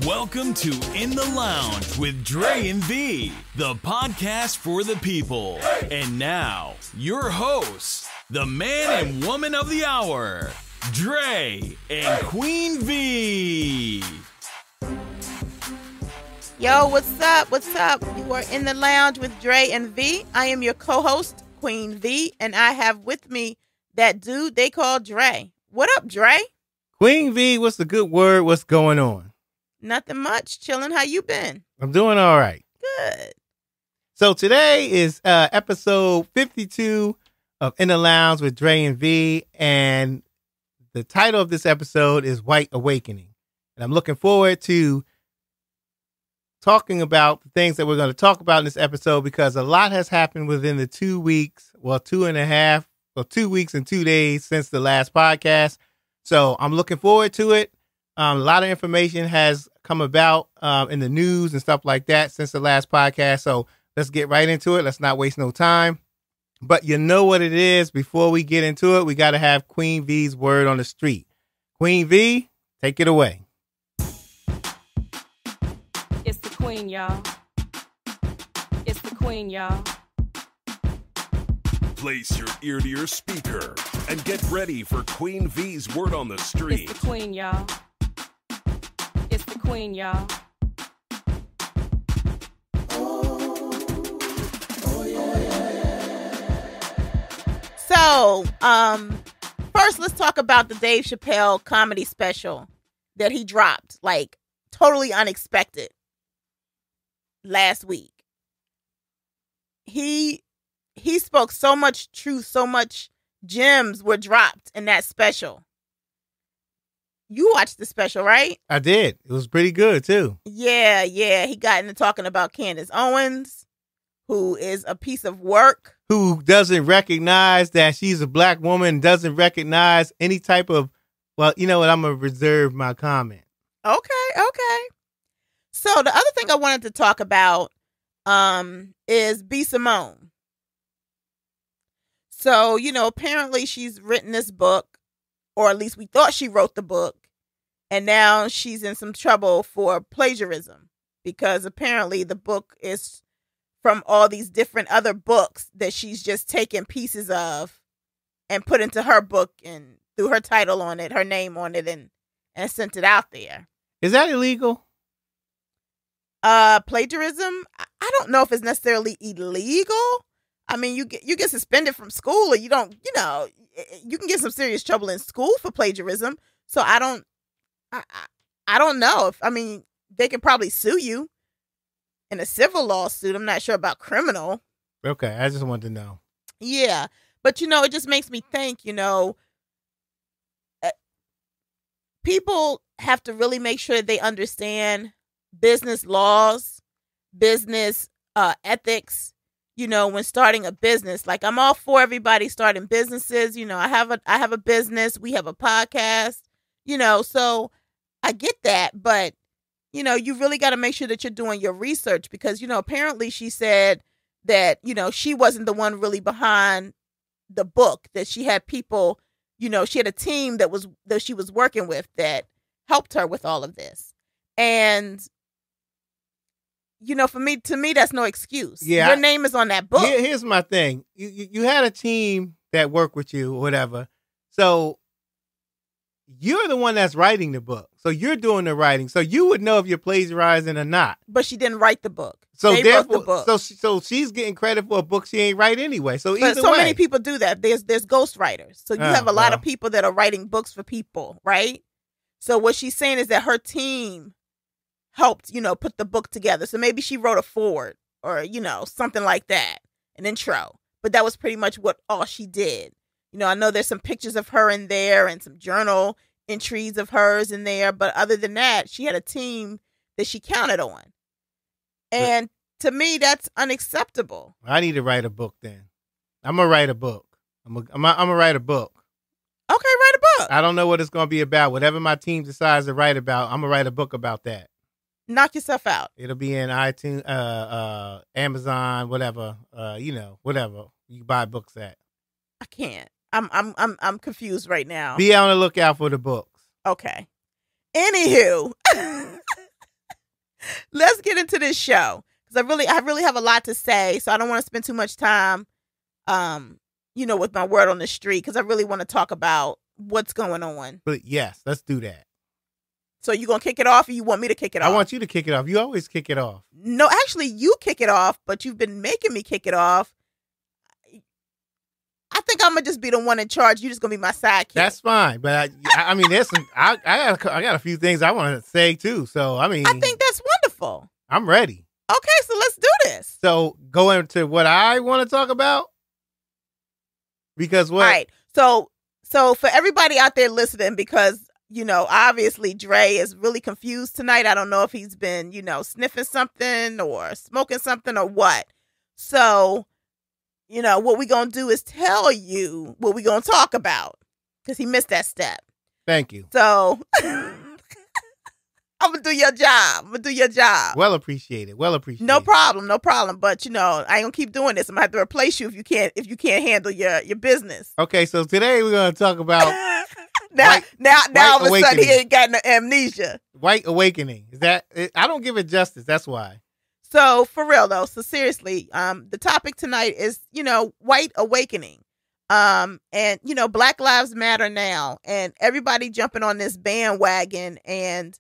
Welcome to In the Lounge with Dre and V, the podcast for the people. And now, your hosts, the man and woman of the hour, Dre and Queen V. Yo, what's up? What's up? You are In the Lounge with Dre and V. I am your co-host, Queen V, and I have with me that dude they call Dre. What up, Dre? Queen V, what's the good word? What's going on? Nothing much. Chilling. How you been? I'm doing all right. Good. So today is episode 52 of In the Lounge with Dre and V, and the title of this episode is White Awakening. And I'm looking forward to talking about the things that we're going to talk about in this episode because a lot has happened within the 2 weeks, 2 weeks and 2 days since the last podcast. So I'm looking forward to it. A lot of information has come about in the news and stuff like that since the last podcast. So let's get right into it. Let's not waste no time. But you know what it is. Before we get into it, we got to have Queen V's word on the street. Queen V, take it away. It's the queen, y'all. It's the queen, y'all. Place your ear to your speaker and get ready for Queen V's word on the street. It's the queen, y'all. It's the queen, y'all. So, first let's talk about the Dave Chappelle comedy special that he dropped, like totally unexpected last week. He spoke so much truth, so much gems were dropped in that special. You watched the special, right? I did. It was pretty good, too. Yeah. He got into talking about Candace Owens, who is a piece of work. Who doesn't recognize that she's a black woman, doesn't recognize any type of, well, you know what? I'm going to reserve my comment. Okay. So the other thing I wanted to talk about is B. Simone. So, apparently she's written this book, or at least we thought she wrote the book, and now she's in some trouble for plagiarism because apparently the book is from all these different other books that she's just taken pieces of and put into her book and threw her title on it, her name on it, and sent it out there. Is that illegal? Plagiarism? I don't know if it's necessarily illegal. I mean, you get suspended from school, or you don't, you can get some serious trouble in school for plagiarism. So I don't know if, they can probably sue you in a civil lawsuit. I'm not sure about criminal. Okay. I just wanted to know. Yeah. But, it just makes me think, people have to really make sure they understand business laws, business ethics, when starting a business. Like, I'm all for everybody starting businesses. I have a business. We have a podcast, so I get that. But, you really got to make sure that you're doing your research because, apparently she said that, she wasn't the one really behind the book, that she had people, she had a team that she was working with that helped her with all of this. And, to me, that's no excuse. Yeah, your name is on that book. Here's my thing. You had a team that worked with you or whatever. So you're the one that's writing the book. So you're doing the writing. So you would know if you're plagiarizing or not. But she didn't write the book. So they wrote the book. So she's getting credit for a book she ain't write anyway. So either so way. many people do that. There's ghostwriters. So you have a lot of people that are writing books for people, right? So what she's saying is that her team helped, put the book together. So maybe she wrote a foreword or, something like that, an intro. But that was pretty much all she did. I know there's some pictures of her in there and some journal entries of hers in there. But other than that, she had a team that she counted on. And to me, that's unacceptable. I need to write a book then. I'm going to write a book. I'm going to write a book. Okay, write a book. I don't know what it's going to be about. Whatever my team decides to write about, I'm going to write a book about that. Knock yourself out. It'll be in iTunes, Amazon, whatever, whatever you buy books at. I can't. I'm confused right now. Be on the lookout for the books. Okay. Anywho, let's get into this show because I really have a lot to say. So I don't want to spend too much time, with my word on the street because I really want to talk about what's going on. But yes, let's do that. So you gonna kick it off, or you want me to kick it off? I want you to kick it off. You always kick it off. No, actually, you kick it off, but you've been making me kick it off. I think I'm gonna just be the one in charge. You're just gonna be my sidekick. That's fine, but I mean, there's some. I got a few things I want to say too. So I mean, I think that's wonderful. I'm ready. Okay, so let's do this. So go into what I want to talk about because what? All right. So for everybody out there listening, because obviously Dre is really confused tonight. I don't know if he's been sniffing something or smoking something or what. So. What we going to do is tell you what we going to talk about because he missed that step. Thank you. So I'm going to do your job. Well appreciated. No problem. But, I ain't going to keep doing this. I'm going to have to replace you if you can't handle your business. Okay, so today we're going to talk about now all of a sudden he ain't got no amnesia. White awakening. I don't give it justice. That's why. So for real though, so seriously, the topic tonight is, white awakening. And Black Lives Matter now and everybody jumping on this bandwagon and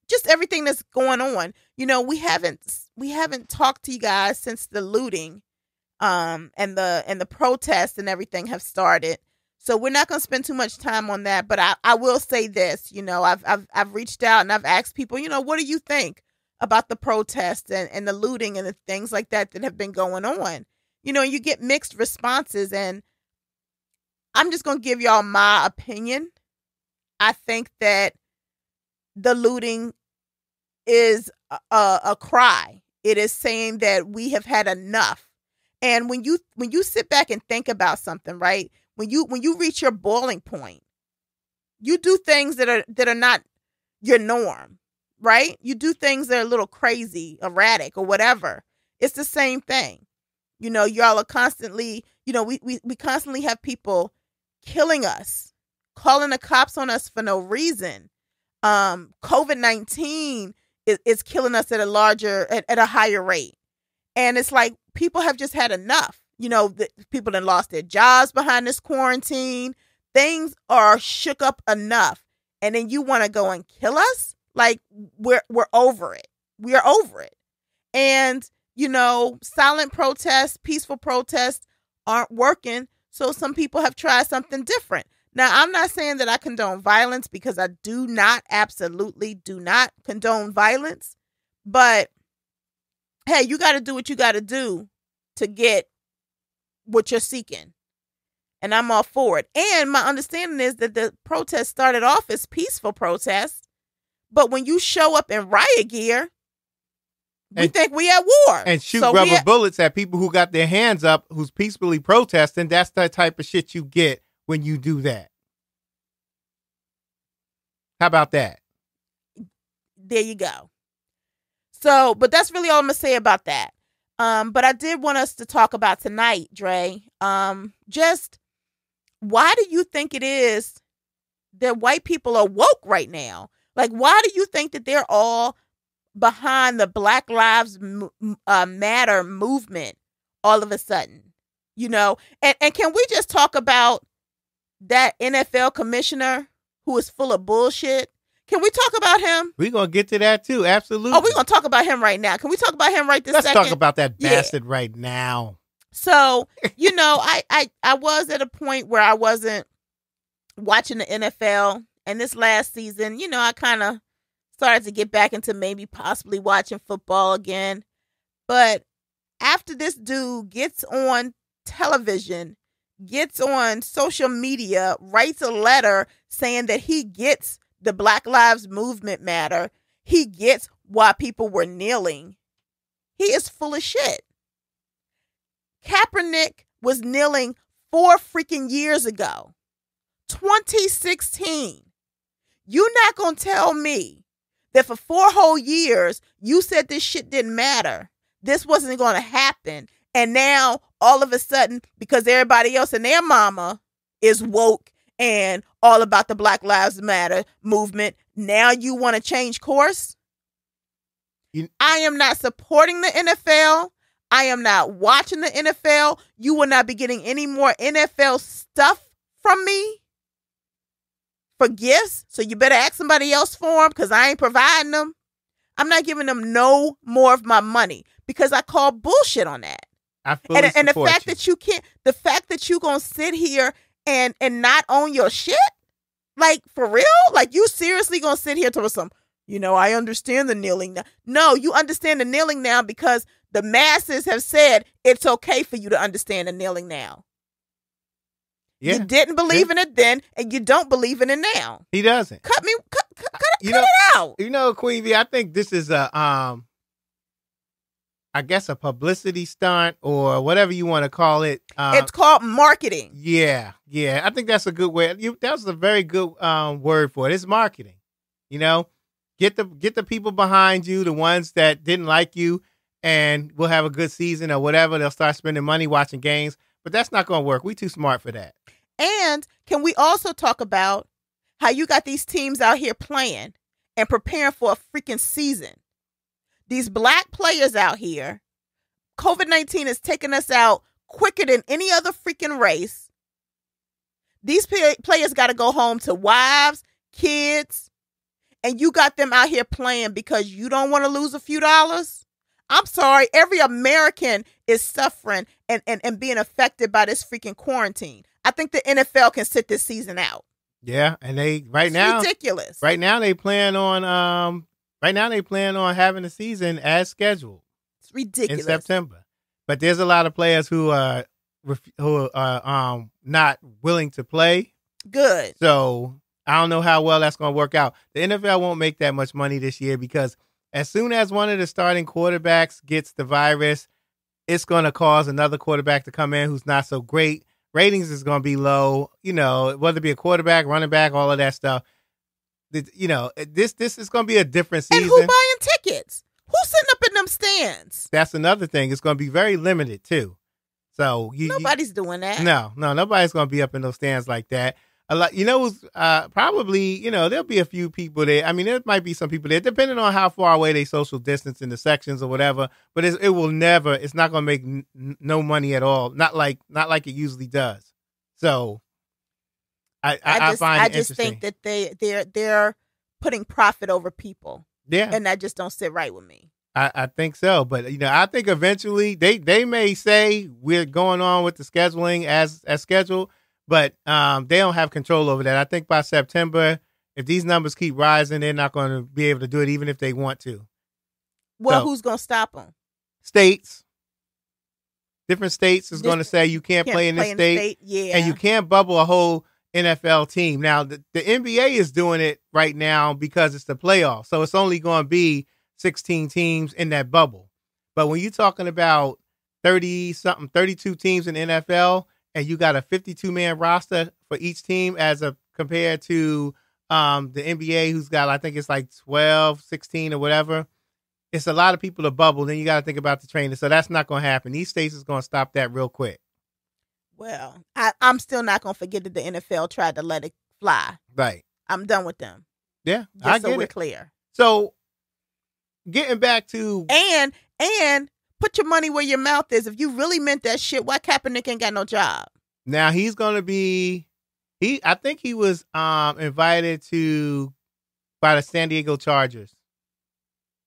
just everything that's going on. We haven't talked to you guys since the looting and the protests and everything have started. So we're not going to spend too much time on that, but I will say this, I've reached out and I've asked people, what do you think about the protests and the looting and the things like that have been going on? You get mixed responses, and I'm just going to give y'all my opinion. I think that the looting is a cry. It is saying that we have had enough. And when you sit back and think about something, right? When you reach your boiling point, you do things that are not your norm, right? You do things that are a little crazy, erratic, or whatever. It's the same thing. Y'all are constantly, we constantly have people killing us, calling the cops on us for no reason. COVID-19 is killing us at a higher rate. And it's like people have just had enough. People that lost their jobs behind this quarantine. Things are shook up enough. And then you want to go and kill us? Like, we're over it. We are over it. And, silent protests, peaceful protests aren't working. So some people have tried something different. Now, I'm not saying that I condone violence because I absolutely do not condone violence. But, hey, you got to do what you got to do to get what you're seeking. And I'm all for it. And my understanding is that the protest started off as peaceful protests. But when you show up in riot gear, we think we at war. And shoot rubber bullets at people who got their hands up, who's peacefully protesting. That's the type of shit you get when you do that. How about that? There you go. So, but that's really all I'm going to say about that. But I did want us to talk about tonight, Dre. Just why do you think it is that white people are woke right now? Like, why do you think that they're all behind the Black Lives Matter movement all of a sudden? And can we just talk about that NFL commissioner who is full of bullshit? Can we talk about him? We're going to get to that too. Absolutely. Oh, we're going to talk about him right now. Can we talk about him right this second? Let's talk about that bastard right now. So, I was at a point where I wasn't watching the NFL. And this last season, I kind of started to get back into maybe possibly watching football again. But after this dude gets on television, gets on social media, writes a letter saying that he gets the Black Lives Movement matter, he gets why people were kneeling, he is full of shit. Kaepernick was kneeling 4 freaking years ago, 2016. You're not going to tell me that for 4 whole years, you said this shit didn't matter. This wasn't going to happen. And now, all of a sudden, because everybody else and their mama is woke and all about the Black Lives Matter movement. Now you want to change course? I am not supporting the NFL. I am not watching the NFL. You will not be getting any more NFL stuff from me for gifts. So you better ask somebody else for them because I ain't providing them. I'm not giving them no more of my money because I call bullshit on that. I fully and the support fact you. that you can't, the fact that you gonna sit here and not own your shit, like for real, like you seriously gonna sit here to some, I understand the kneeling now. No, you understand the kneeling now because the masses have said it's okay for you to understand the kneeling now. Yeah. You didn't believe in it then, and you don't believe in it now. He doesn't. Cut it out. Queen V, I think this is I guess a publicity stunt or whatever you want to call it. It's called marketing. Yeah. I think that's a good way. That's a very good word for it. It's marketing. Get the people behind you, the ones that didn't like you, and we'll have a good season or whatever. They'll start spending money watching games, but that's not going to work. We too smart for that. And can we also talk about how you got these teams out here playing and preparing for a freaking season? These black players out here, COVID-19 is taking us out quicker than any other freaking race. These players got to go home to wives, kids, and you got them out here playing because you don't want to lose a few dollars. I'm sorry. Every American is suffering and being affected by this freaking quarantine. I think the NFL can sit this season out. Yeah, and it's ridiculous. Right now they plan on having the season as scheduled. It's ridiculous in September. But there's a lot of players who are not willing to play. Good. So I don't know how well that's going to work out. The NFL won't make that much money this year because as soon as one of the starting quarterbacks gets the virus, it's going to cause another quarterback to come in who's not so great. Ratings is going to be low, whether it be a quarterback, running back, all of that stuff. This is going to be a different season. And who buying tickets? Who's sitting up in them stands? That's another thing. It's going to be very limited too. So nobody's doing that. No, nobody's going to be up in those stands like that. A lot, probably, there'll be a few people there. I mean, there might be some people there, depending on how far away they social distance in the sections or whatever. But it's not going to make no money at all. Not like it usually does. So I just think that they're putting profit over people. Yeah, and that just don't sit right with me. I think so, but I think eventually they may say we're going on with the scheduling as scheduled. But they don't have control over that. I think by September, if these numbers keep rising, they're not going to be able to do it, even if they want to. Well, who's going to stop them? States. Different states is going to say you can't play in this state. Yeah. And you can't bubble a whole NFL team. Now, the NBA is doing it right now because it's the playoffs. So it's only going to be 16 teams in that bubble. But when you're talking about 32 teams in the NFL, and you got a 52-man roster for each team compared to the NBA, who's got, I think it's like 12, 16 or whatever. It's a lot of people to bubble. Then you got to think about the training. So that's not going to happen. These states is going to stop that real quick. Well, I'm still not going to forget that the NFL tried to let it fly. Right. I'm done with them. Yeah, I get it. We're clear. So getting back to... And put your money where your mouth is. If you really meant that shit, why Kaepernick ain't got no job? Now he's going to be, I think he was invited by the San Diego Chargers.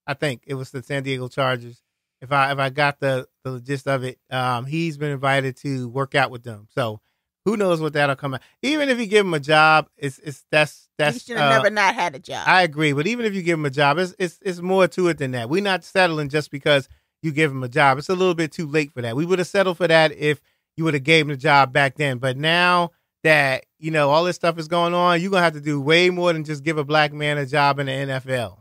I think it was the San Diego Chargers. If I got the gist of it, he's been invited to work out with them. So who knows what that'll come out. Even if you give him a job, that's he should have never not had a job. I agree, but even if you give him a job, it's more to it than that. We're not settling just because you give him a job. It's a little bit too late for that. We would have settled for that if you would have gave him the job back then. But now that, all this stuff is going on, you're going to have to do way more than just give a black man a job in the NFL.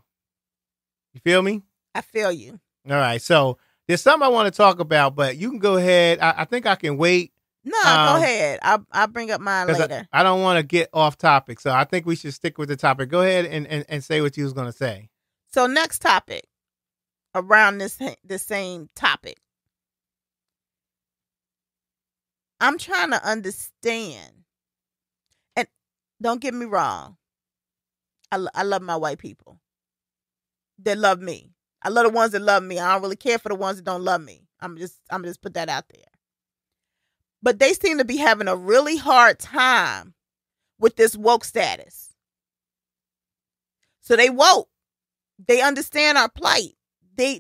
You feel me? I feel you. All right. So there's something I want to talk about, but you can go ahead. I think I can wait. No, go ahead. I'll bring up mine later. I don't want to get off topic. So I think we should stick with the topic. Go ahead and say what you was going to say. So next topic. Around this same topic. I'm trying to understand. And don't get me wrong. I love my white people. They love me. I love the ones that love me. I don't really care for the ones that don't love me. I'm just put that out there. But they seem to be having a really hard time with this woke status. So they woke. They understand our plight. They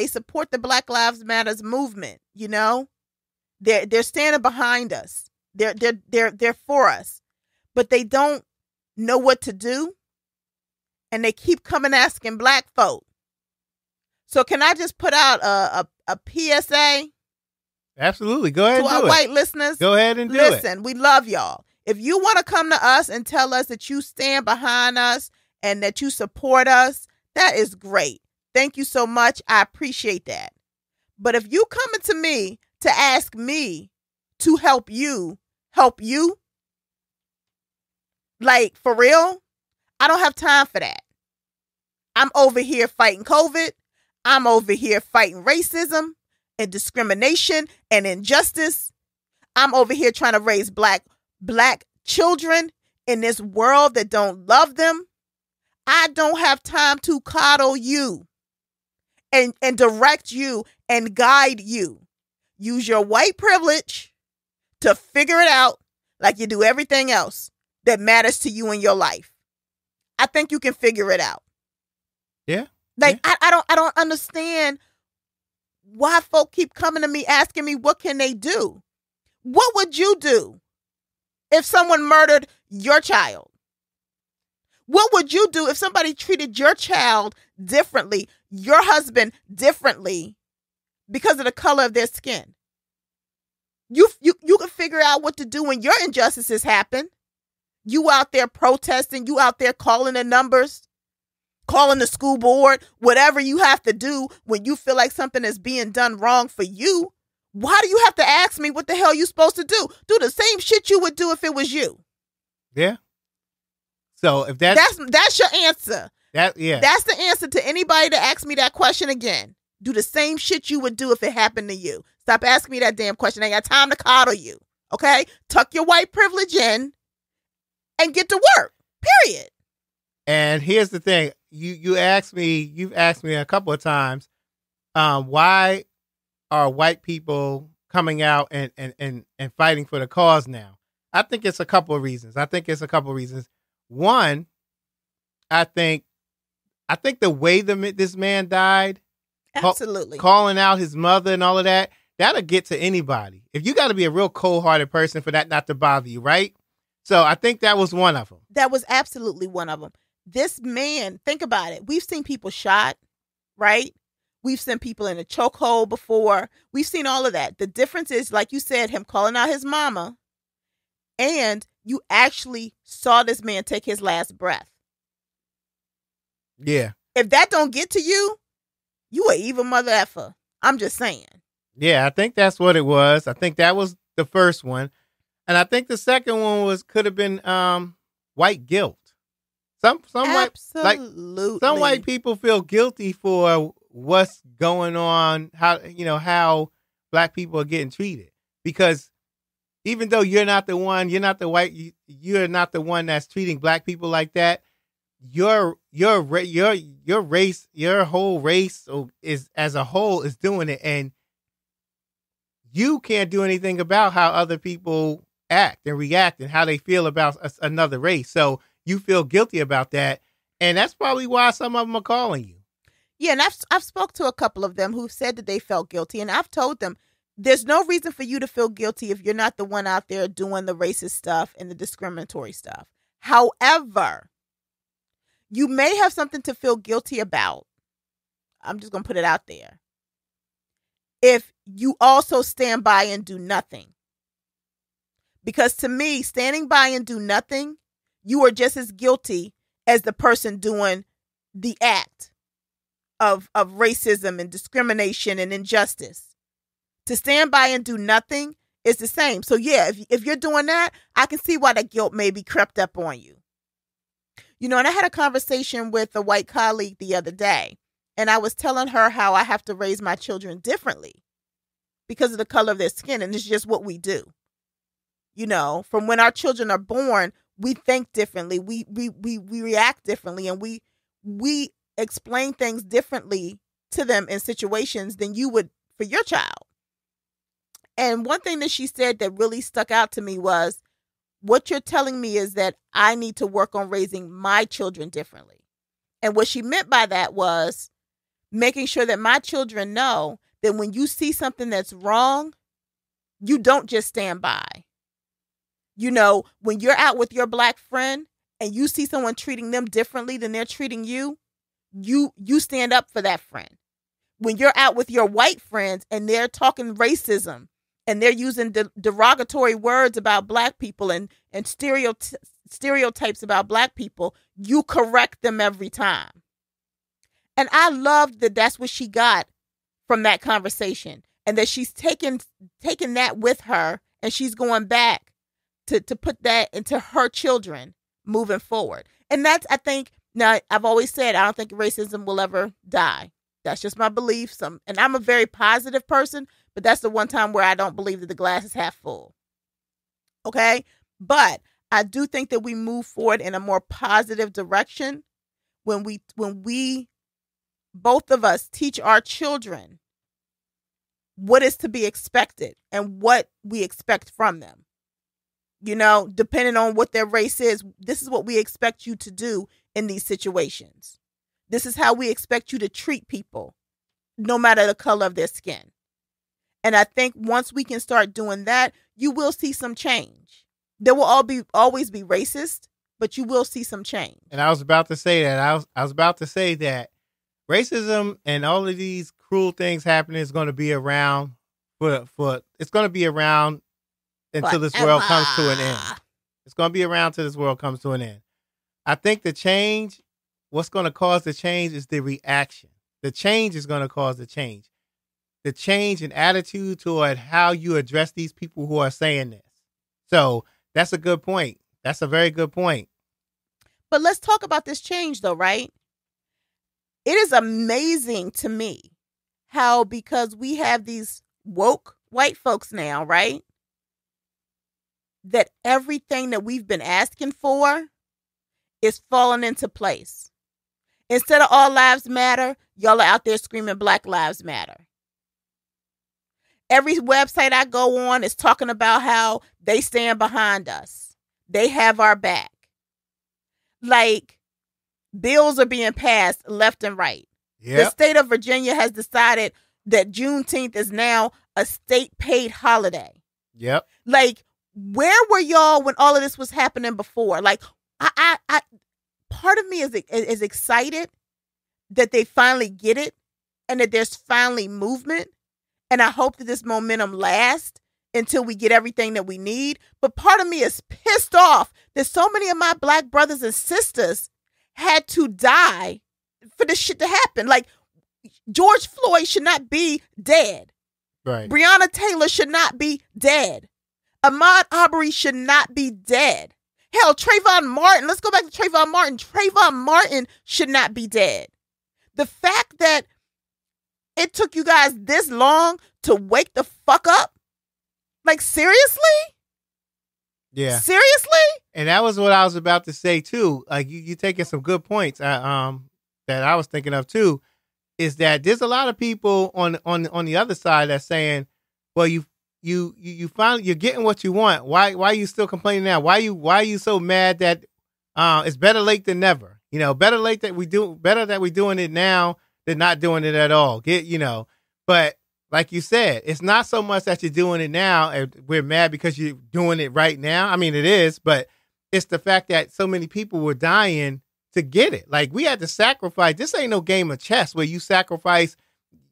support the Black Lives Matters movement, you know? They're standing behind us. They're for us. But they don't know what to do. And they keep coming asking black folk. So can I just put out a PSA? Absolutely. Go ahead and do it. To our white listeners. Go ahead and do it. Listen, we love y'all. If you want to come to us and tell us that you stand behind us and that you support us, that is great. Thank you so much. I appreciate that. But if you coming to me to ask me to help you, like for real, I don't have time for that. I'm over here fighting COVID. I'm over here fighting racism and discrimination and injustice. I'm over here trying to raise black children in this world that don't love them. I don't have time to coddle you and direct you and guide you. Use your white privilege to figure it out like you do everything else that matters to you in your life. I think you can figure it out. Yeah. Like, yeah. I don't understand why folk keep coming to me asking me, what can they do? What would you do if someone murdered your child? What would you do if somebody treated your child differently, your husband differently because of the color of their skin? You can figure out what to do when your injustices happen. You out there protesting, you out there calling the numbers, calling the school board, whatever you have to do when you feel like something is being done wrong for you. Why do you have to ask me what the hell you supposed to do? Do the same shit you would do if it was you. Yeah. So if that's your answer. That's the answer to anybody that asks me that question again. Do the same shit you would do if it happened to you. Stop asking me that damn question. I ain't got time to coddle you. Okay? Tuck your white privilege in and get to work. Period. And here's the thing. You've asked me a couple of times, why are white people coming out and fighting for the cause now? I think it's a couple of reasons. One, I think the way this man died, absolutely calling out his mother and all of that, that'll get to anybody. If you got to be a real cold-hearted person for that not to bother you, right? So I think that was one of them. That was absolutely one of them. This man, think about it. We've seen people shot, right? We've seen people in a chokehold before. We've seen all of that. The difference is, like you said, him calling out his mama, and you actually saw this man take his last breath. Yeah. If that don't get to you, you an evil mother effer. I'm just saying. Yeah, I think that's what it was. I think that was the first one. And I think the second one could have been white guilt. Some white people feel guilty for what's going on, how black people are getting treated. Because even though you're not the one that's treating black people like that, your race, your whole race is as a whole is doing it, and you can't do anything about how other people act and react and how they feel about another race. So you feel guilty about that, and that's probably why some of them are calling you. Yeah, and I've spoke to a couple of them who said that they felt guilty, and I've told them there's no reason for you to feel guilty if you're not the one out there doing the racist stuff and the discriminatory stuff. However, you may have something to feel guilty about. I'm just going to put it out there. If you also stand by and do nothing. Because to me, standing by and do nothing, you are just as guilty as the person doing the act of racism and discrimination and injustice. To stand by and do nothing is the same. So yeah, if you're doing that, I can see why that guilt may be crept up on you. And I had a conversation with a white colleague the other day, and I was telling her how I have to raise my children differently because of the color of their skin, and it's just what we do. From when our children are born, We think differently. We react differently, and we explain things differently to them in situations than you would for your child. And one thing that she said that really stuck out to me was, what you're telling me is that I need to work on raising my children differently. And what she meant by that was making sure that my children know that when you see something that's wrong, you don't just stand by. You know, when you're out with your black friend and you see someone treating them differently than they're treating you, you stand up for that friend. When you're out with your white friends and they're talking racism and they're using derogatory words about black people and stereotypes about black people, you correct them every time. And I love that that's what she got from that conversation, and that she's taken that with her, and she's going back to put that into her children moving forward. And that's, I think, now I've always said, I don't think racism will ever die. That's just my belief. And I'm a very positive person, but that's the one time where I don't believe that the glass is half full. Okay? But I do think that we move forward in a more positive direction when we both of us teach our children what is to be expected and what we expect from them. You know, depending on what their race is, this is what we expect you to do in these situations. This is how we expect you to treat people, no matter the color of their skin. And I think once we can start doing that, you will see some change. There will always be racist, but you will see some change. And I was about to say that. I was about to say that racism and all of these cruel things happening is going to be around it's going to be around until this world comes to an end. It's going to be around till this world comes to an end. I think what's going to cause the change is the reaction. The change is going to cause the change. The change in attitude toward how you address these people who are saying this. So that's a good point. That's a very good point. But let's talk about this change though, right? It is amazing to me how, because we have these woke white folks now, right? That everything that we've been asking for is falling into place. Instead of all lives matter, y'all are out there screaming Black Lives Matter. Every website I go on is talking about how they stand behind us. They have our back. Like, bills are being passed left and right. Yep. The state of Virginia has decided that Juneteenth is now a state-paid holiday. Yep. Like, where were y'all when all of this was happening before? Like, I part of me is excited that they finally get it and that there's finally movement. And I hope that this momentum lasts until we get everything that we need. But part of me is pissed off that so many of my Black brothers and sisters had to die for this shit to happen. Like, George Floyd should not be dead. Right. Breonna Taylor should not be dead. Ahmaud Arbery should not be dead. Hell, Trayvon Martin. Let's go back to Trayvon Martin. Trayvon Martin should not be dead. The fact that it took you guys this long to wake the fuck up? Like, seriously? Yeah. Seriously? And that was what I was about to say too. Like, you taking some good points that I was thinking of too, is that there's a lot of people on the other side that's saying, well, you finally, you're getting what you want. Why are you still complaining now? Why are you so mad that it's better late than never? You know, better that we're doing it now than not doing it at all. But like you said, it's not so much that you're doing it now and we're mad because you're doing it right now. I mean, it is, but it's the fact that so many people were dying to get it. Like, we had to sacrifice. This ain't no game of chess where you sacrifice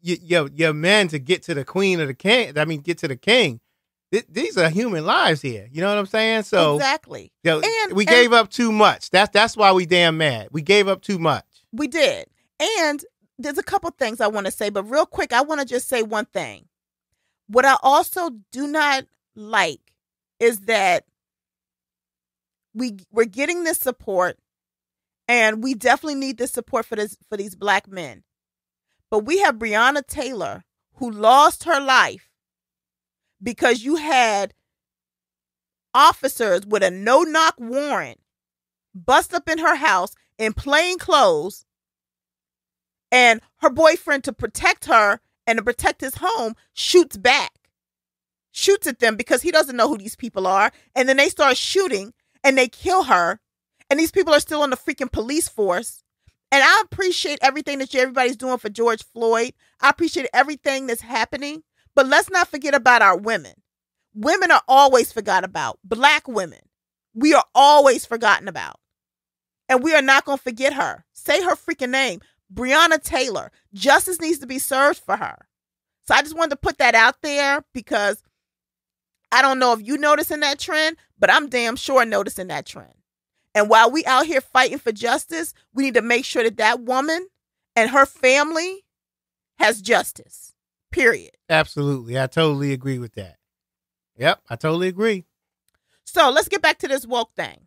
your men to get to the queen or the king. I mean, get to the king. These are human lives here. You know what I'm saying? So exactly. We gave up too much. That's why we damn mad. We gave up too much. We did. And there's a couple things I want to say, but real quick, I want to just say one thing. What I also do not like is that we're getting this support, and we definitely need this support for these Black men. But we have Breonna Taylor, who lost her life because you had officers with a no-knock warrant bust up in her house in plain clothes, and her boyfriend, to protect her and to protect his home, shoots at them because he doesn't know who these people are. And then they start shooting and they kill her. And these people are still on the freaking police force. And I appreciate everything that everybody's doing for George Floyd. I appreciate everything that's happening. But let's not forget about our women. Women are always forgot about. Black women. We are always forgotten about. And we are not going to forget her. Say her freaking name. Breonna Taylor. Justice needs to be served for her. So I just wanted to put that out there because I don't know if you noticing that trend, but I'm damn sure noticing that trend. And while we out here fighting for justice, we need to make sure that that woman and her family has justice. Period. Absolutely. I totally agree with that. Yep, I totally agree. So let's get back to this woke thing.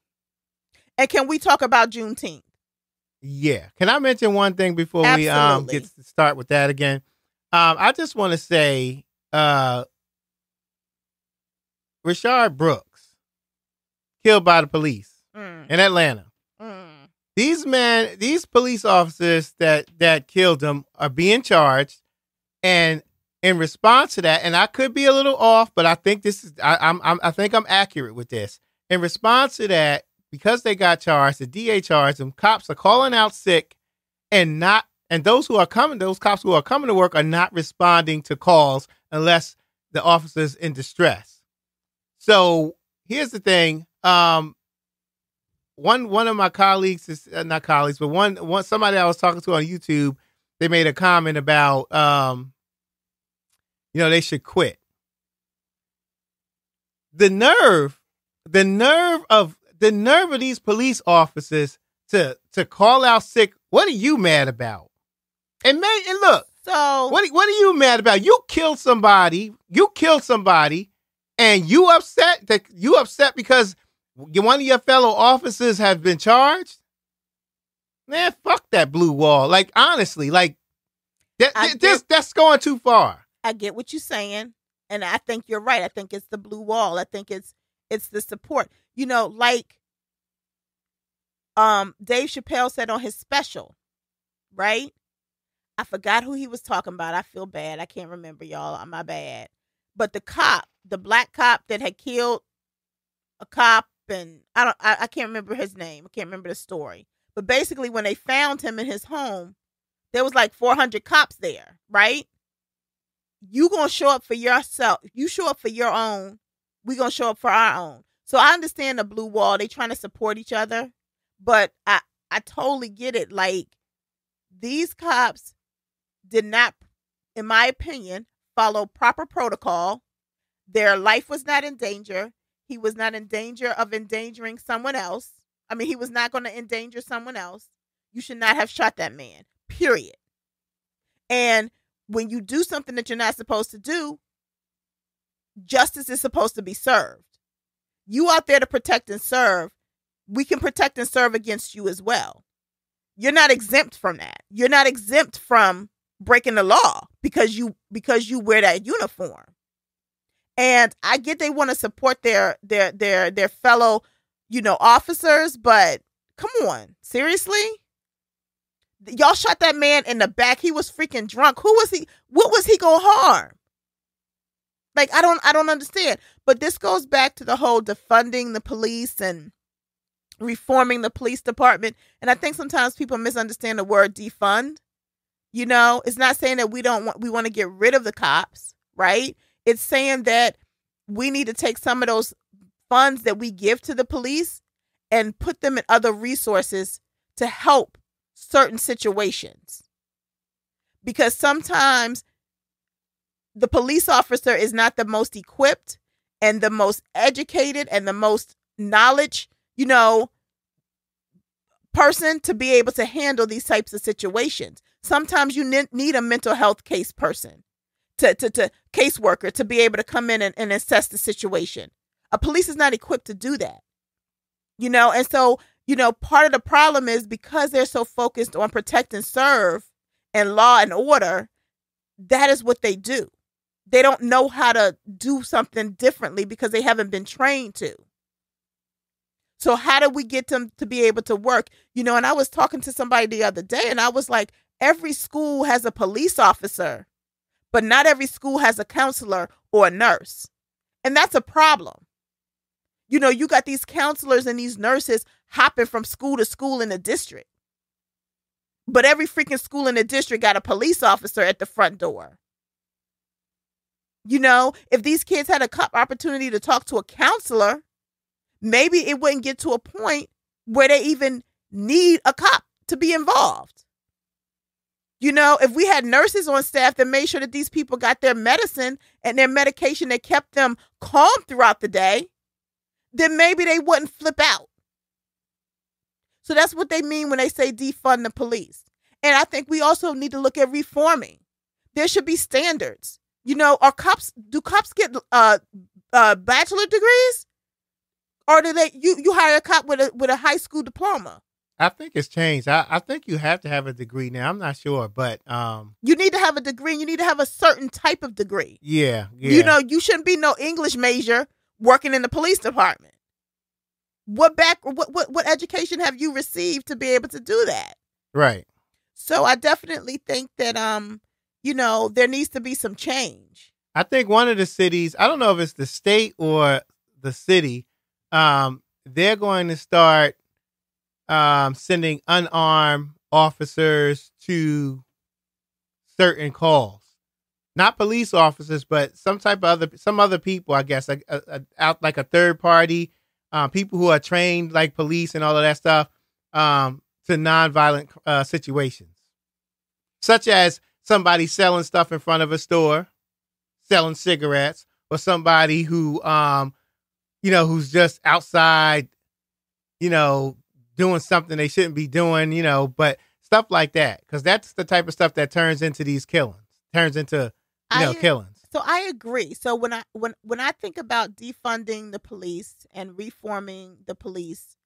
And can we talk about Juneteenth? Yeah. Can I mention one thing before Absolutely. we get to start with that again? I just want to say Rashad Brooks killed by the police in Atlanta. These police officers that killed him are being charged, and in response to that, and I could be a little off, but I think this is I think I'm accurate with this. In response to that, because they got charged, the DA charged them. Cops are calling out sick, and those cops who are coming to work are not responding to calls unless the officer's in distress. So here's the thing. One of my colleagues is not colleagues, but one somebody I was talking to on YouTube, they made a comment about they should quit. The nerve of these police officers to call out sick. What are you mad about? And look, so what are you mad about? You killed somebody, and you upset because one of your fellow officers have been charged? Man, fuck that blue wall. Like, honestly, like that's going too far. I get what you're saying, and I think you're right. I think it's the blue wall. I think it's the support. Like Dave Chappelle said on his special, right? I forgot who he was talking about. I feel bad. I can't remember, y'all. My bad. But the black cop that had killed a cop, and I can't remember his name. I can't remember the story. But basically, when they found him in his home, there was like 400 cops there, right? You gonna show up for yourself. You show up for your own. We gonna show up for our own. So I understand the blue wall. They trying to support each other, but I totally get it. Like, these cops did not, in my opinion, follow proper protocol. Their life was not in danger. He was not in danger of endangering someone else. I mean, he was not going to endanger someone else. You should not have shot that man, period. And when you do something that you're not supposed to do, justice is supposed to be served. You out there to protect and serve, we can protect and serve against you as well. You're not exempt from that. You're not exempt from breaking the law because you wear that uniform. And I get they want to support their fellow, officers, but come on, seriously? Y'all shot that man in the back. He was freaking drunk. Who was he? What was he gonna harm? Like, I don't understand. But this goes back to the whole defunding the police and reforming the police department. And I think sometimes people misunderstand the word defund. It's not saying that we want to get rid of the cops, right? It's saying that we need to take some of those funds that we give to the police and put them in other resources to help certain situations. Because sometimes the police officer is not the most equipped and the most educated and the most knowledge, person to be able to handle these types of situations. Sometimes you need a mental health case person, to caseworker to be able to come in and assess the situation. A police is not equipped to do that, and so, part of the problem is because they're so focused on protect and serve and law and order, that is what they do. They don't know how to do something differently because they haven't been trained to. So how do we get them to be able to work? And I was talking to somebody the other day, and I was like, every school has a police officer, but not every school has a counselor or a nurse. And that's a problem. You got these counselors and these nurses hopping from school to school in the district. But every freaking school in the district got a police officer at the front door. If these kids had a opportunity to talk to a counselor, maybe it wouldn't get to a point where they even need a cop to be involved. If we had nurses on staff that made sure that these people got their medicine and their medication that kept them calm throughout the day, then maybe they wouldn't flip out. So that's what they mean when they say defund the police. And I think we also need to look at reforming. There should be standards. Do cops get bachelor degrees? Or do you hire a cop with a high school diploma? I think it's changed. I think you have to have a degree now. I'm not sure, but you need to have a degree, and you need to have a certain type of degree. Yeah. You shouldn't be no English major working in the police department. What education have you received to be able to do that? Right. So I definitely think that there needs to be some change. I think one of the cities, I don't know if it's the state or the city, they're going to start sending unarmed officers to certain calls. Not police officers, but some other people, I guess, out like a third party, people who are trained like police and all of that stuff, to nonviolent situations, such as somebody selling stuff in front of a store, selling cigarettes, or somebody who, who's just outside, doing something they shouldn't be doing, but stuff like that, because that's the type of stuff that turns into these killings, killings. So I agree. So when I think about defunding the police and reforming the police,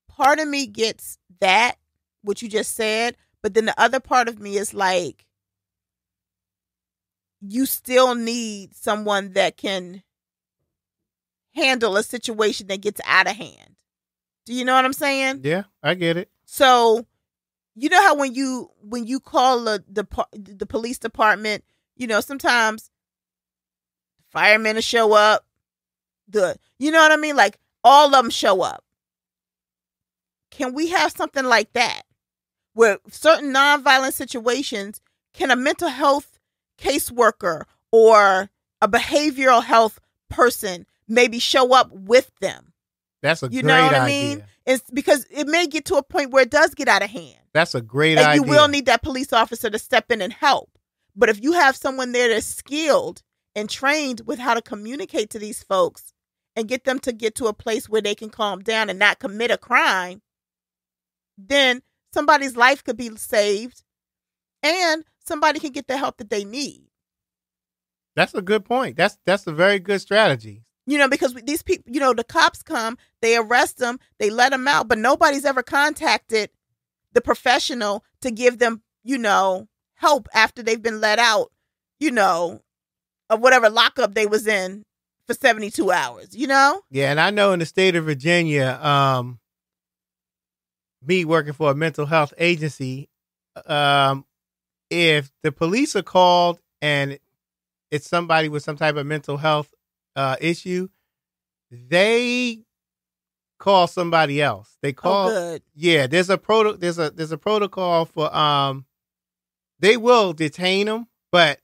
part of me gets that, what you just said, but then the other part of me is like, you still need someone that can handle a situation that gets out of hand. Do you know what I'm saying? Yeah, I get it. So, you know how when you call the police department, sometimes firemen will show up. You know what I mean? Like, all of them show up. Can we have something like that where certain nonviolent situations, can a mental health caseworker or a behavioral health person maybe show up with them? That's a great idea. You know what I mean? It's because it may get to a point where it does get out of hand. That's a great idea. And you will need that police officer to step in and help. But if you have someone there that's skilled and trained with how to communicate to these folks and get them to get to a place where they can calm down and not commit a crime, then somebody's life could be saved and somebody can get the help that they need. That's a good point. That's a very good strategy. Because these people, the cops come, they arrest them, they let them out, but nobody's ever contacted the professional to give them, help after they've been let out, of whatever lockup they was in for 72 hours, Yeah, and I know in the state of Virginia, me working for a mental health agency, if the police are called and it's somebody with some type of mental health issue, they call somebody else. They call. Oh, good. Yeah, there's a protocol for they will detain them, but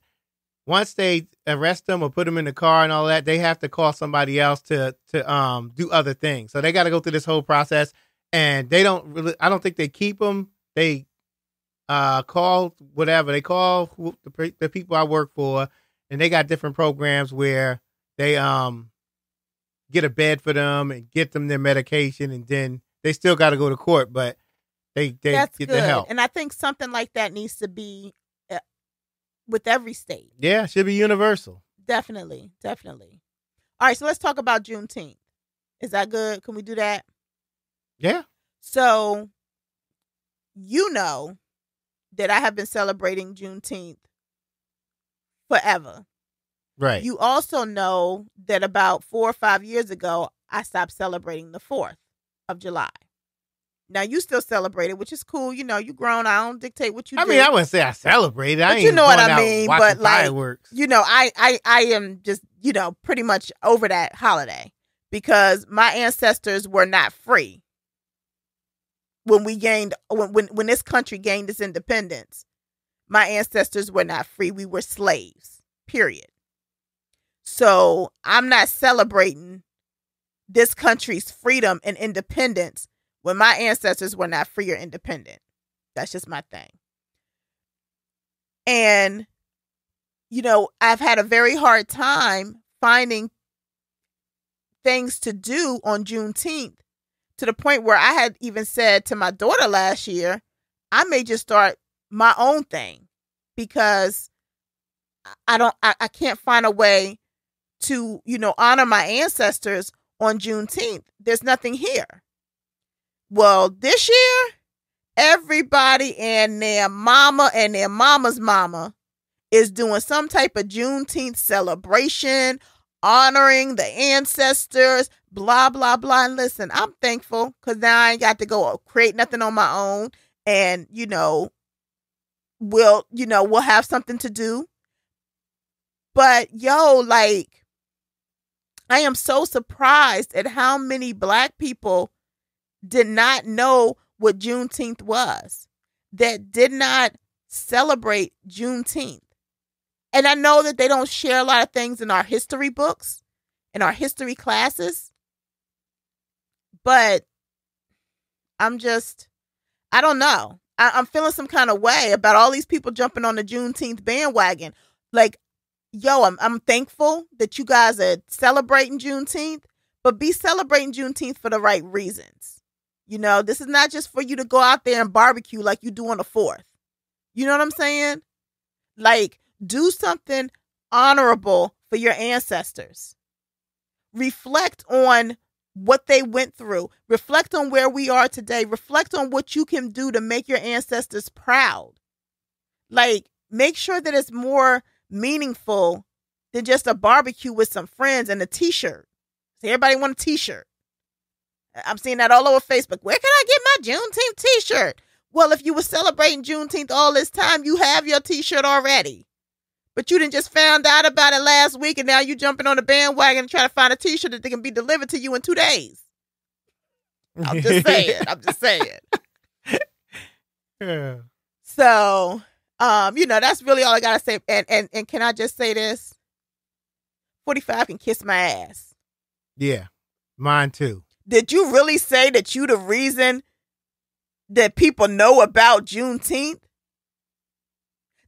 once they arrest them or put them in the car and all that, they have to call somebody else to do other things. So they got to go through this whole process, and they don't really. I don't think they keep them. They call whatever they call the people I work for, and they got different programs where they get a bed for them and get them their medication, and then they still got to go to court, but they That's get good. the help. And I think something like that needs to be with every state. Yeah, it should be universal. Definitely. All right, so let's talk about Juneteenth. Is that good? Can we do that? Yeah. So, that I have been celebrating Juneteenth forever. Right. You also know that about 4 or 5 years ago, I stopped celebrating the 4th. of July. Now, you still celebrate it, which is cool. You know, you grown. I don't dictate what you do. I mean, I wouldn't say I celebrate it. I But ain't you know what going I out mean. watching But like, fireworks. you know, I am just, you know, pretty much over that holiday because my ancestors were not free when this country gained its independence. My ancestors were not free. We were slaves, period. So I'm not celebrating this country's freedom and independence when my ancestors were not free or independent. That's just my thing. And, you know, I've had a very hard time finding things to do on Juneteenth to the point where I had even said to my daughter last year, I may just start my own thing because I can't find a way to, you know, honor my ancestors on Juneteenth. There's nothing here. Well, this year, everybody and their mama and their mama's mama is doing some type of Juneteenth celebration, honoring the ancestors, blah, blah, blah. And listen, I'm thankful because now I ain't got to go create nothing on my own. And, you know, we'll have something to do. But, yo, like, I am so surprised at how many Black people did not know what Juneteenth was, that did not celebrate Juneteenth. And I know that they don't share a lot of things in our history books, in our history classes, but I don't know. I'm feeling some kind of way about all these people jumping on the Juneteenth bandwagon. Like, yo, I'm thankful that you guys are celebrating Juneteenth, but be celebrating Juneteenth for the right reasons. You know, this is not just for you to go out there and barbecue like you do on the 4th. You know what I'm saying? Like, do something honorable for your ancestors. Reflect on what they went through. Reflect on where we are today. Reflect on what you can do to make your ancestors proud. Like, make sure that it's more meaningful than just a barbecue with some friends and a t-shirt. So everybody want a t-shirt. I'm seeing that all over Facebook. Where can I get my Juneteenth t-shirt? Well, if you were celebrating Juneteenth all this time, you have your t-shirt already. But you didn't just found out about it last week and now you jumping on the bandwagon and try to find a t-shirt that can be delivered to you in 2 days. I'm just saying. Yeah. So, you know, that's really all I got to say. And can I just say this? 45 can kiss my ass. Yeah, mine too. Did you really say that you the reason that people know about Juneteenth?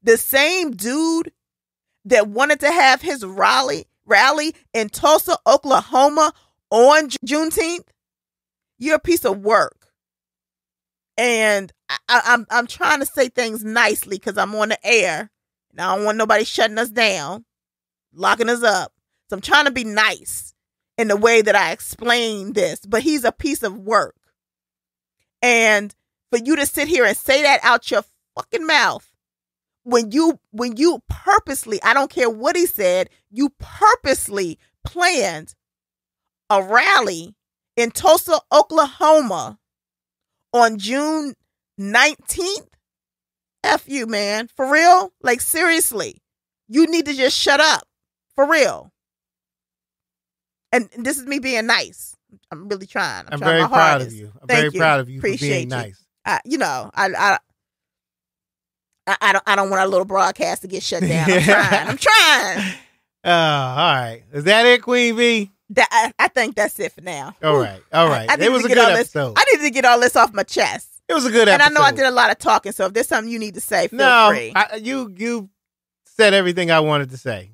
The same dude that wanted to have his rally in Tulsa, Oklahoma on Juneteenth? You're a piece of work. And I'm trying to say things nicely because I'm on the air. And I don't want nobody shutting us down, locking us up. So I'm trying to be nice in the way that I explain this, but he's a piece of work. And for you to sit here and say that out your fucking mouth when you purposely, I don't care what he said, you purposely planned a rally in Tulsa, Oklahoma on June 19th. F you, man. For real? Like, seriously. You need to just shut up. For real. And this is me being nice. I'm really trying. I'm trying very my proud hardest. of you. I'm Thank very proud of you Appreciate for being you. nice. You know, I don't want our little broadcast to get shut down. I'm trying. All right. Is that it, Queen V? I think that's it for now. All right. It was a good episode. I needed to get all this off my chest. It was a good episode. And I know I did a lot of talking, so if there's something you need to say, feel free. You said everything I wanted to say.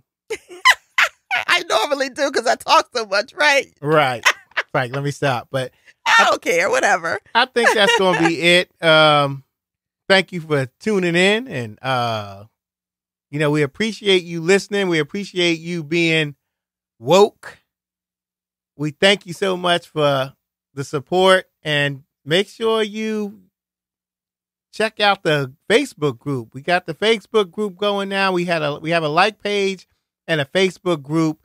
I normally do because I talk so much, right? Right. Right. Let me stop. But I don't care. Whatever. I think that's going to be it. Thank you for tuning in. And, we appreciate you listening. We appreciate you being woke. We thank you so much for the support. And make sure you check out the Facebook group. We got the Facebook group going now. We have a like page and a Facebook group.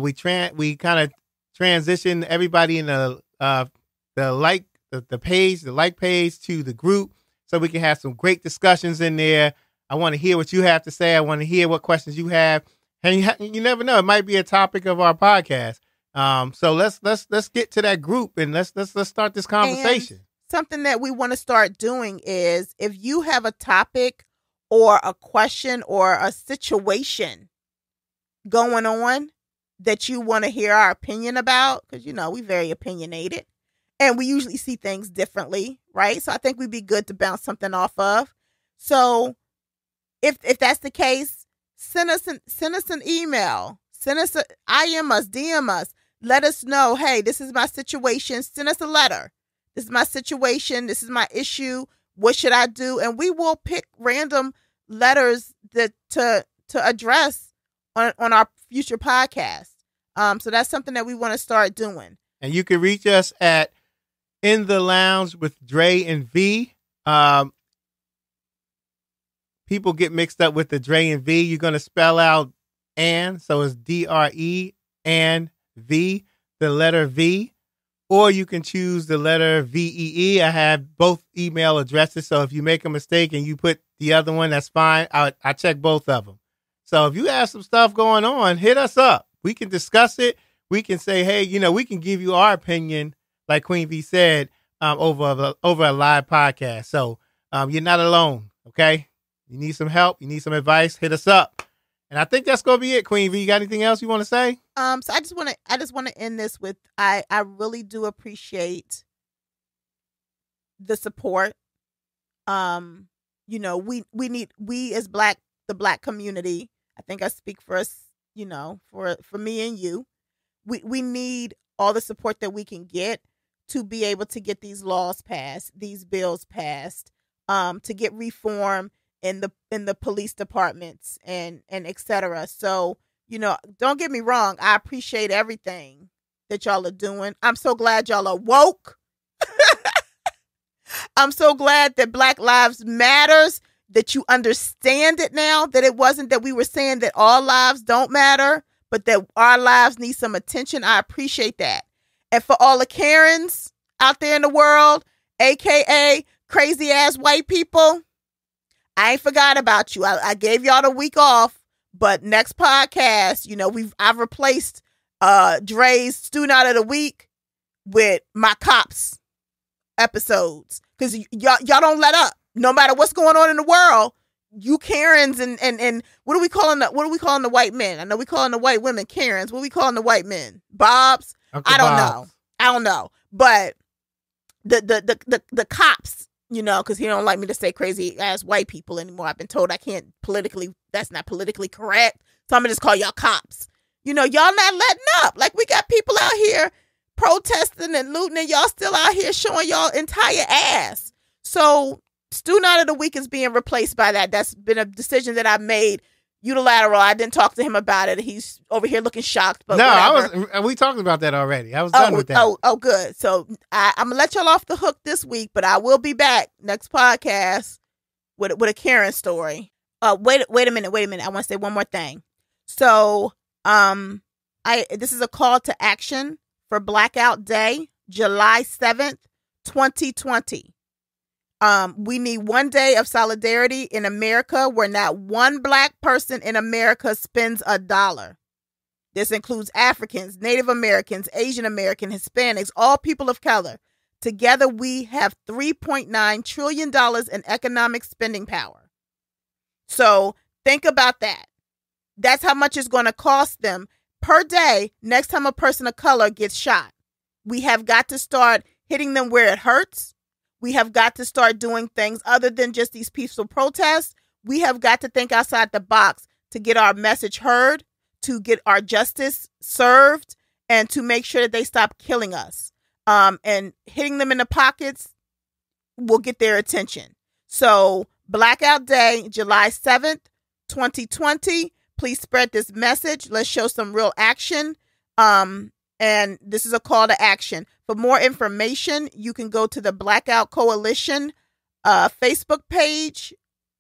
We kind of transitioned everybody in the the page, the like page to the group, so we can have some great discussions in there. I want to hear what you have to say. I want to hear what questions you have, and you never know, it might be a topic of our podcast. So let's get to that group and let's start this conversation. And something that we want to start doing is, if you have a topic or a question or a situation going on that you want to hear our opinion about, because we very opinionated and we usually see things differently, right? So I think we'd be good to bounce something off of. So if that's the case, send us an email, send us IM us, DM us, let us know, hey, this is my situation. Send us a letter. This is my situation. This is my issue. What should I do? And we will pick random letters that to address on our future podcast. So that's something that we want to start doing. And you can reach us at In the Lounge with Dre and V. People get mixed up with the Dre and V. You're going to spell out and, so it's DRE and V, the letter V. Or you can choose the letter VEE. I have both email addresses, so if you make a mistake and you put the other one, that's fine. I check both of them. So if you have some stuff going on, hit us up. We can discuss it. We can say, hey, we can give you our opinion, like Queen V said, over a live podcast. So you're not alone, okay? You need some help. You need some advice. Hit us up. And I think that's gonna be it, Queen V. You got anything else you want to say? So I just want to end this with, I really do appreciate the support. We as the Black community, I think I speak for us, for me and you, we need all the support that we can get to be able to get these laws passed, these bills passed, to get reform in the police departments and et cetera. So, don't get me wrong. I appreciate everything that y'all are doing. I'm so glad y'all are woke. I'm so glad that Black Lives Matters, that you understand it now, that it wasn't that we were saying that all lives don't matter, but that our lives need some attention. I appreciate that. And for all the Karens out there in the world, AKA crazy ass white people, I ain't forgot about you. I gave y'all the week off, but next podcast, I've replaced Dre's Student Out of the Week with my cops episodes, because y'all don't let up. No matter what's going on in the world, you Karens and what are we calling the white men? I know we calling the white women Karens. What are we calling the white men? Bobs? Uncle I don't Bobs. know. I don't know. But the cops, because he don't like me to say crazy ass white people anymore. I've been told I can't that's not politically correct. So I'm gonna just call y'all cops. Y'all not letting up. Like, we got people out here protesting and looting, and y'all still out here showing y'all entire ass. So Student Out of the Week is being replaced by that. That's been a decision that I made unilateral. I didn't talk to him about it. He's over here looking shocked. But no, we talked about that already. I was done with that. Oh, good. So I'm gonna let y'all off the hook this week, but I will be back next podcast with a Karen story. Wait a minute. I want to say one more thing. So this is a call to action for Blackout Day, July 7th, 2020. We need one day of solidarity in America where not one Black person in America spends $1. This includes Africans, Native Americans, Asian Americans, Hispanics, all people of color. Together, we have $3.9 trillion in economic spending power. So think about that. That's how much it's going to cost them per day next time a person of color gets shot. We have got to start hitting them where it hurts. We have got to start doing things other than just these peaceful protests. We have got to think outside the box to get our message heard, to get our justice served, and to make sure that they stop killing us. And hitting them in the pockets will get their attention. So Blackout Day, July 7th, 2020. Please spread this message. Let's show some real action. And this is a call to action. For more information, you can go to the Blackout Coalition Facebook page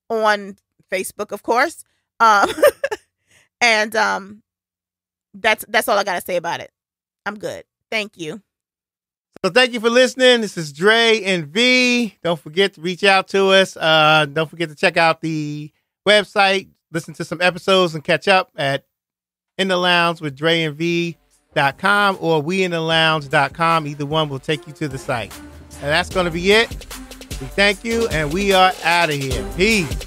on Facebook, of course. And that's all I got to say about it. I'm good. Thank you. So thank you for listening. This is Dre and V. Don't forget to reach out to us. Don't forget to check out the website, listen to some episodes, and catch up at In the Lounge with Dre and V.com or weinthelounge.com. Either one will take you to the site. And that's going to be it. We thank you, and we are out of here. Peace.